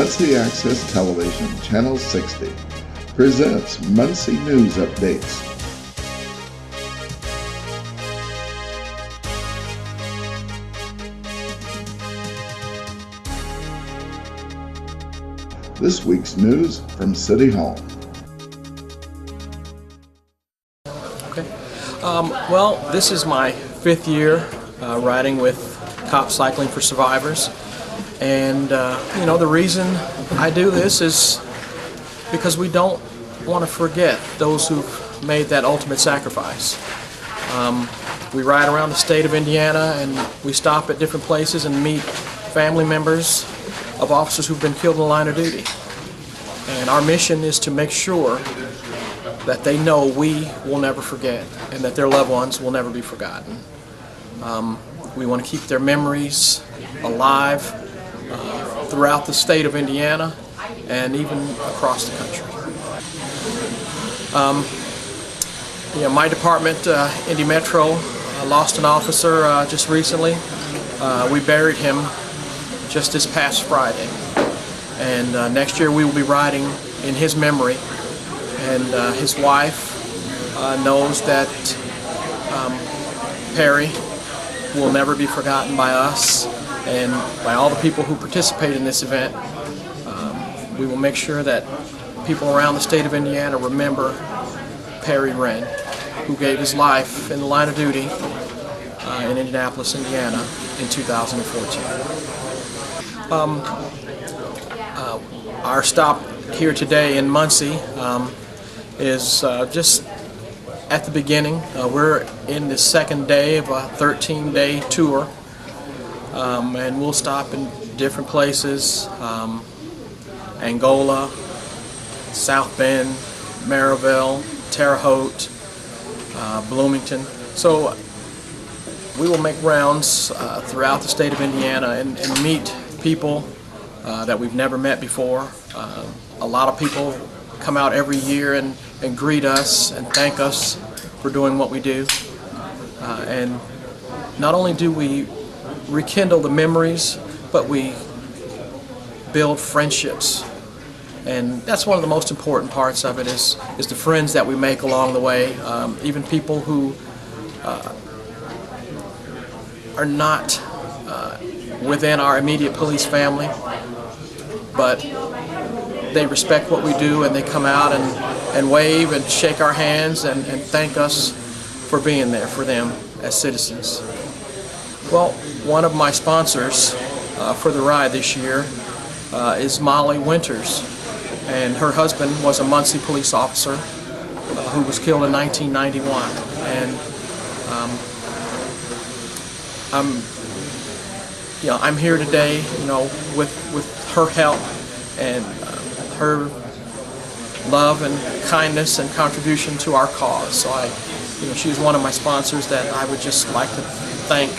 Muncie Access Television, Channel 60, presents Muncie News Updates. This week's news from City Hall. Okay. Well, this is my 5th year riding with Cops Cycling for Survivors, and the reason I do this is because we don't want to forget those who've made that ultimate sacrifice. We ride around the state of Indiana and we stop at different places and meet family members of officers who've been killed in the line of duty. And our mission is to make sure that they know we will never forget and that their loved ones will never be forgotten. We want to keep their memories alive throughout the state of Indiana and even across the country. My department, Indy Metro, lost an officer just recently. We buried him just this past Friday. And next year we will be riding in his memory. And his wife knows that Perry will never be forgotten by us and by all the people who participate in this event. We will make sure that people around the state of Indiana remember Perry Wren, who gave his life in the line of duty in Indianapolis, Indiana in 2014. Our stop here today in Muncie is just at the beginning. We're in the second day of a 13-day tour, and we'll stop in different places: Angola, South Bend, Maryville, Terre Haute, Bloomington. So we will make rounds throughout the state of Indiana and meet people that we've never met before. A lot of people come out every year and greet us and thank us for doing what we do. And not only do we rekindle the memories, but we build friendships. And that's one of the most important parts of it is the friends that we make along the way. Even people who are not within our immediate police family, but they respect what we do and they come out and wave and shake our hands and thank us for being there for them as citizens. Well, one of my sponsors for the ride this year is Molly Winters, and her husband was a Muncie police officer who was killed in 1991. And I'm here today, with her help and her love and kindness and contribution to our cause. So she was one of my sponsors that I would just like to thank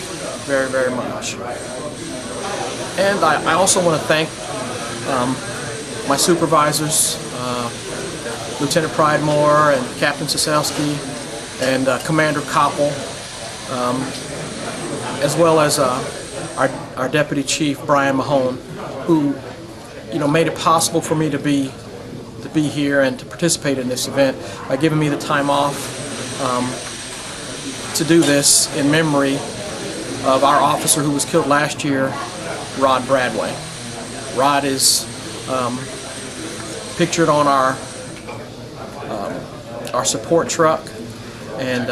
very, very much. And I also want to thank my supervisors, Lieutenant Pridemore and Captain Sosowski and Commander Koppel, as well as our Deputy Chief, Brian Mahone, who made it possible for me to be here and to participate in this event by giving me the time off to do this in memory of our officer who was killed last year, Rod Bradway. Rod is pictured on our support truck, and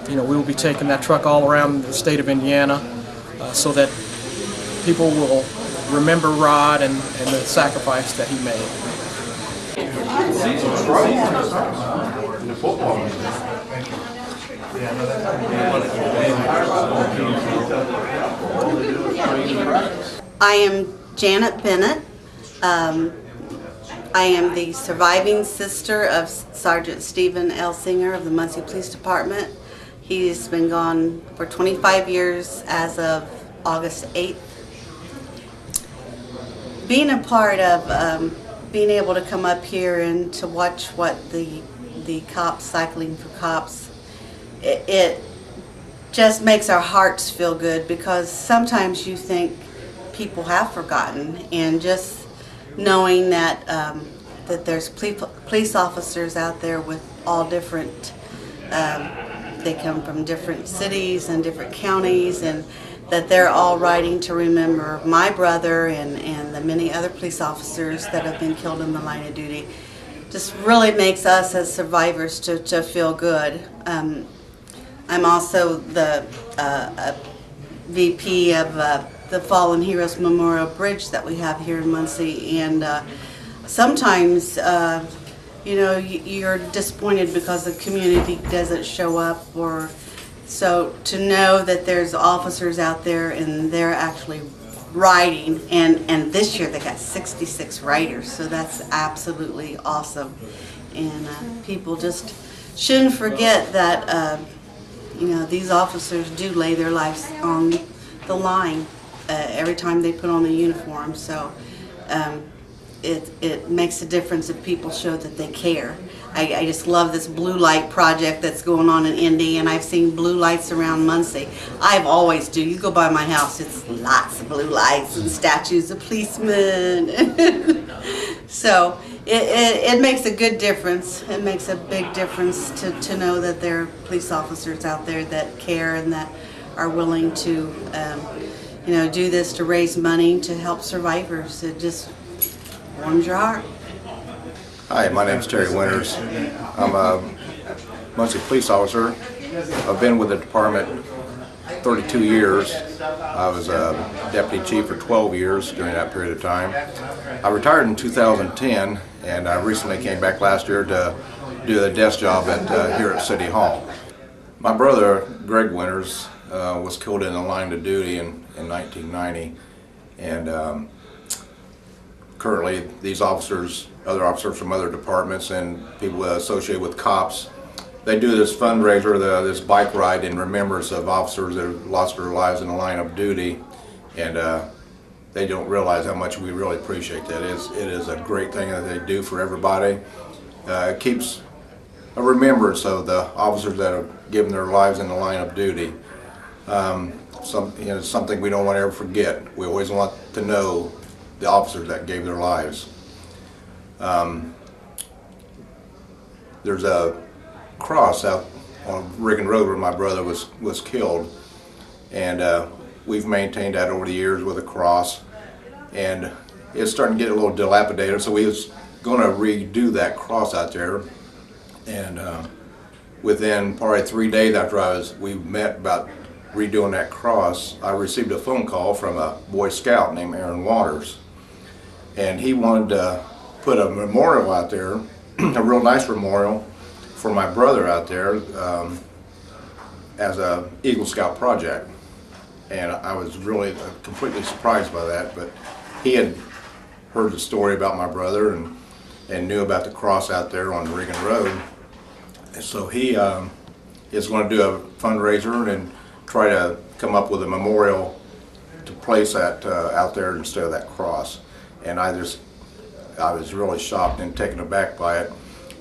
we will be taking that truck all around the state of Indiana so that people will remember Rod and the sacrifice that he made. I am Janet Bennett. I am the surviving sister of Sergeant Stephen Elsinger of the Muncie Police Department. He's been gone for 25 years as of August 8th. Being a part of being able to come up here and to watch what the Cops Cycling for Cops, it just makes our hearts feel good, because sometimes you think people have forgotten, and just knowing that that there's police officers out there with all different, they come from different cities and different counties, and that they're all riding to remember my brother and the many other police officers that have been killed in the line of duty. Just really makes us as survivors to feel good. I'm also the VP of the Fallen Heroes Memorial Bridge that we have here in Muncie, and sometimes you know, you're disappointed because the community doesn't show up, or so to know that there's officers out there and they're actually riding, and this year they got 66 riders, so that's absolutely awesome. And people just shouldn't forget that you know, these officers do lay their lives on the line every time they put on a uniform. So it makes a difference if people show that they care. I just love this blue light project that's going on in Indy, and I've seen blue lights around Muncie. I've always do. You go by my house, it's lots of blue lights and statues of policemen. So it makes a good difference. It makes a big difference to know that there are police officers out there that care and that are willing to you know, do this to raise money to help survivors. It just warms your heart. Hi, my name is Terry Winters. I'm a Muncie police officer. I've been with the department 32 years. I was a deputy chief for 12 years during that period of time. I retired in 2010, and I recently came back last year to do the desk job here at City Hall. My brother, Greg Winters, was killed in the line of duty in 1990, and currently these officers, other officers from other departments and people associated with cops, they do this fundraiser, this bike ride in remembrance of officers that have lost their lives in the line of duty, and they don't realize how much we really appreciate that. It is a great thing that they do for everybody. It keeps a remembrance of the officers that have given their lives in the line of duty. Something we don't want to ever forget. We always want to know the officers that gave their lives. There's a cross out on Riggin Road where my brother was killed, and we've maintained that over the years with a cross, and it's starting to get a little dilapidated, so we was going to redo that cross out there, and within probably 3 days after we met about redoing that cross, I received a phone call from a Boy Scout named Aaron Waters, and he wanted to put a memorial out there, a real nice memorial for my brother out there as a Eagle Scout project. And I was really completely surprised by that, but he had heard the story about my brother and knew about the cross out there on Riggin Road. And so he is going to do a fundraiser and try to come up with a memorial to place that out there instead of that cross. And I was really shocked and taken aback by it,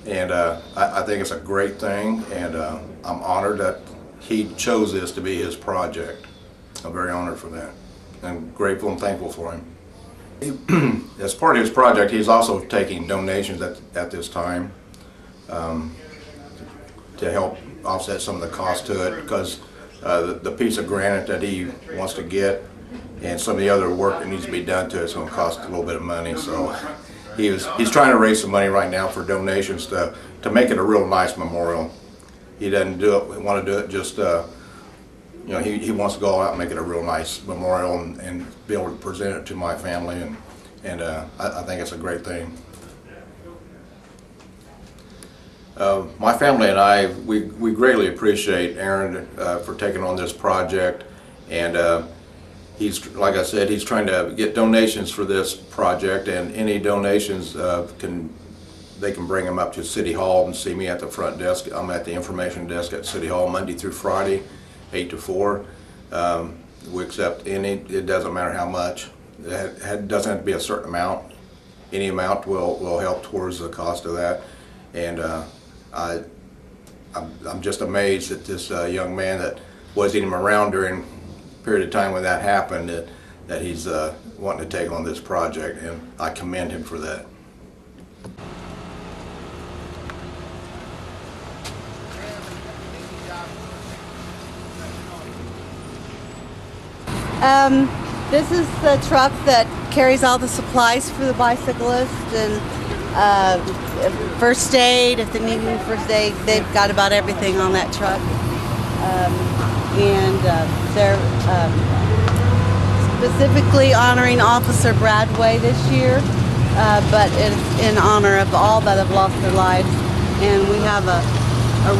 and I think it's a great thing, and I'm honored that he chose this to be his project. I'm very honored for that, and grateful and thankful for him. As part of his project, he's also taking donations at this time to help offset some of the cost to it, because the piece of granite that he wants to get and some of the other work that needs to be done to it is going to cost a little bit of money. So he's trying to raise some money right now for donations to make it a real nice memorial. He doesn't want to do it just you know, he wants to go out and make it a real nice memorial and be able to present it to my family, and I think it's a great thing. My family and I, we greatly appreciate Aaron for taking on this project, and he's, like I said, he's trying to get donations for this project, and any donations they can bring them up to City Hall and see me at the front desk. I'm at the information desk at City Hall Monday through Friday, 8 to 4. We accept any, it doesn't matter how much. It doesn't have to be a certain amount. Any amount will help towards the cost of that. And I'm just amazed that this young man that wasn't even around during a period of time when that happened, that he's wanting to take on this project, and I commend him for that. This is the truck that carries all the supplies for the bicyclist and first aid. If they need any first aid, they've got about everything on that truck. They're specifically honoring Officer Bradway this year, but it's in honor of all that have lost their lives. And we have a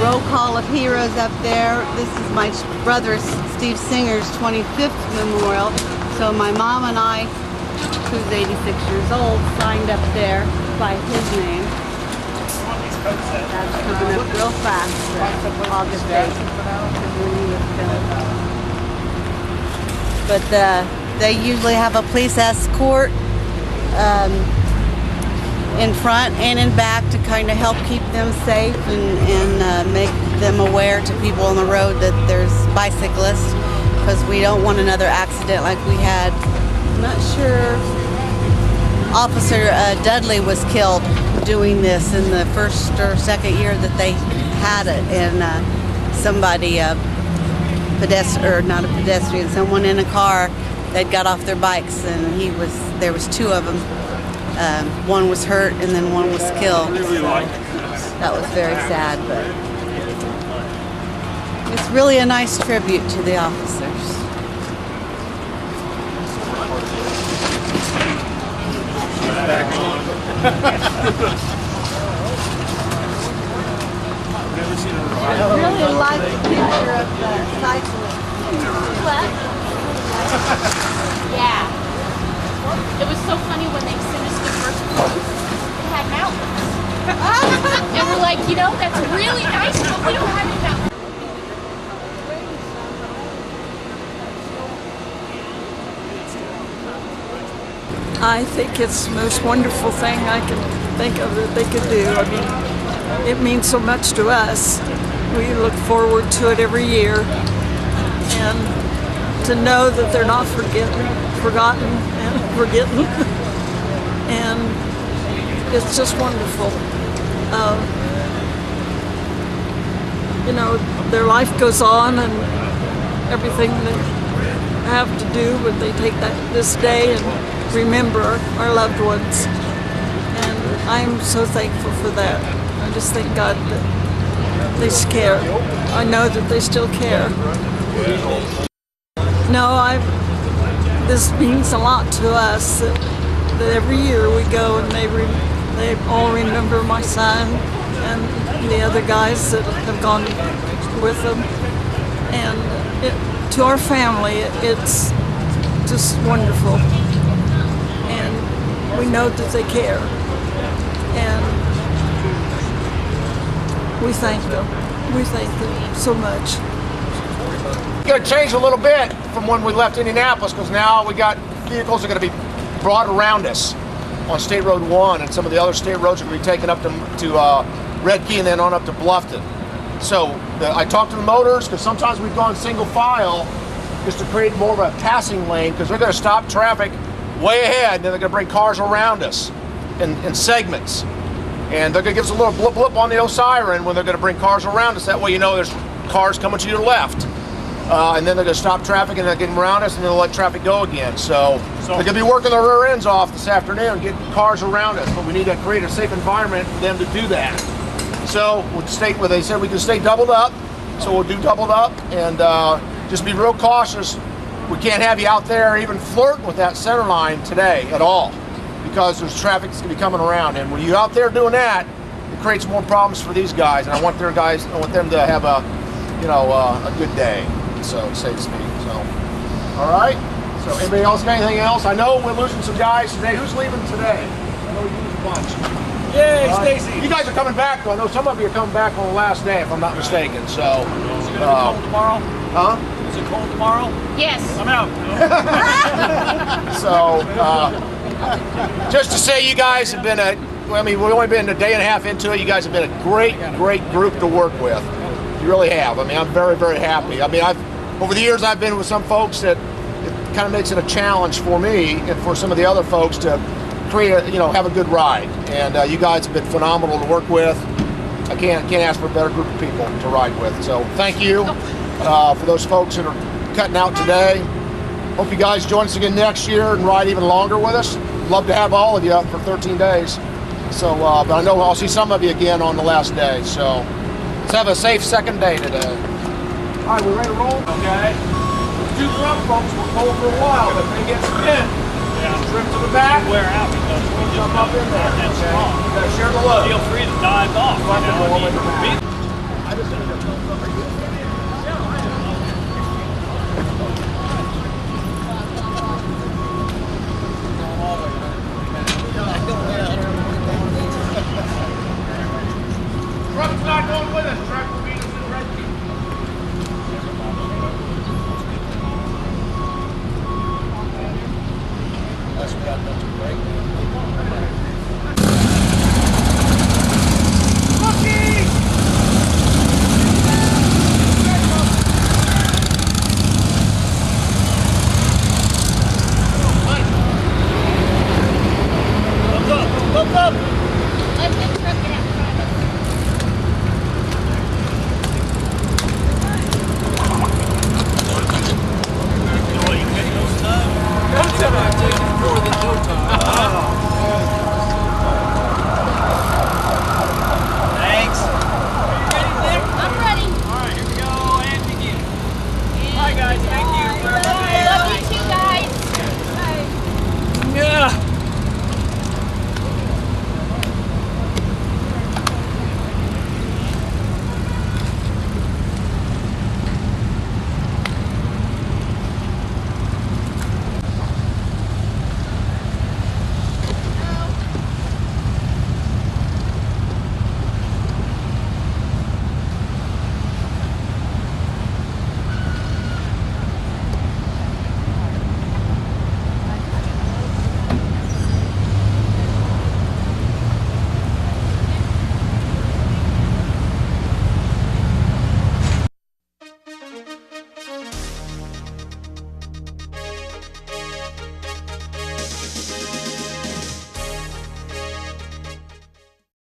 roll call of heroes up there. This is my brother Steve Singer's 25th memorial. So my mom and I, who's 86 years old, signed up there by his name. That's coming up real fast, August 8th. But they usually have a police escort in front and in back to kind of help keep them safe and make them aware to people on the road that there's bicyclists, because we don't want another accident like we had. I'm not sure. Officer Dudley was killed doing this in the first or second year that they had it, and somebody, someone in a car that got off their bikes, and there was two of them. One was hurt and then one was killed. So that was very sad, but it's really a nice tribute to the officers. I really like the picture of the cyclist. What? Yeah. It was so funny when they sent us the first quote. It had mountains. And we're like, that's really nice, but we don't have any mountains. I think it's the most wonderful thing I can think of that they could do. I mean, it means so much to us. We look forward to it every year. And to know that they're not forgotten and forgetting. And it's just wonderful. Their life goes on and everything they have to do, but they take this day and remember our loved ones, and I'm so thankful for that. I just thank God that they care. I know that they still care. No, this means a lot to us that every year we go and they all remember my son and the other guys that have gone with them, and to our family it's just wonderful. We know that they care, and we thank them. We thank them so much. It's going to change a little bit from when we left Indianapolis, because now we got vehicles that are going to be brought around us on State Road 1, and some of the other state roads are going to be taken up to Red Key and then on up to Bluffton. So I talked to the motors, because sometimes we've gone single file just to create more of a passing lane, because they're going to stop traffic way ahead, and then they're going to bring cars around us in segments. And they're going to give us a little blip blip on the siren when they're going to bring cars around us. That way you know there's cars coming to your left. And then they're going to stop traffic and they'll get them around us, and they'll let traffic go again. So they're going to be working their rear ends off this afternoon, getting cars around us. But we need to create a safe environment for them to do that. So they said we can stay doubled up. So we'll do doubled up, and just be real cautious. We can't have you out there even flirting with that center line today at all, because there's traffic that's going to be coming around. And when you're out there doing that, it creates more problems for these guys. And I want them to have a good day. So, say to speak. So, all right. So, anybody else got anything else? I know we're losing some guys today. Who's leaving today? I know we lose a bunch. Yay, Stacy! You guys are coming back, though. I know some of you are coming back on the last day, if I'm not mistaken. So, is it gonna be cold tomorrow? Huh? Is it cold tomorrow? Yes. I'm out. So, just to say, you guys have been we've only been a day and a half into it. You guys have been a great group to work with. You really have. I mean, I'm very, very happy. I mean, over the years, I've been with some folks that kind of makes it a challenge for me and for some of the other folks to create a, have a good ride. And you guys have been phenomenal to work with. I can't ask for a better group of people to ride with. So thank you for those folks that are cutting out today. Hope you guys join us again next year and ride even longer with us. Love to have all of you for 13 days. So, but I know I'll see some of you again on the last day. So let's have a safe second day today. All right, we're ready to roll? Okay. Two front folks will hold for a while, but they get spin. Trip to the back. Wear out because we Jump up in there. That's Okay. strong. You gotta share the load. Feel free to dive off. I just